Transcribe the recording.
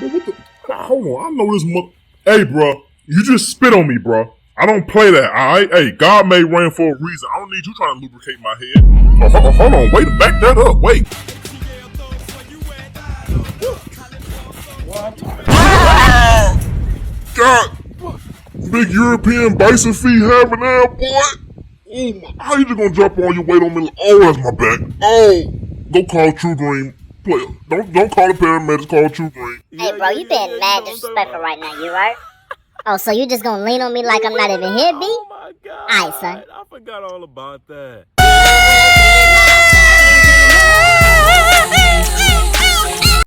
What the? Hold on, I know this mother. Hey, bro, you just spit on me, bro. I don't play that, alright? Hey, God made rain for a reason. I don't need you trying to lubricate my head. Oh, hold on, wait, back that up, wait. God, big European bison feet having there, boy. Oh my, how you just gonna drop all your weight on me? Oh, that's my back. Oh, go call True Dream. Player, don't call the paramedics. Call True Dream. Hey, bro, you being mad disrespectful right now, you right? Oh, so you just gonna lean on me like I'm not even here, B? Oh my God. Alright, son. I forgot all about that.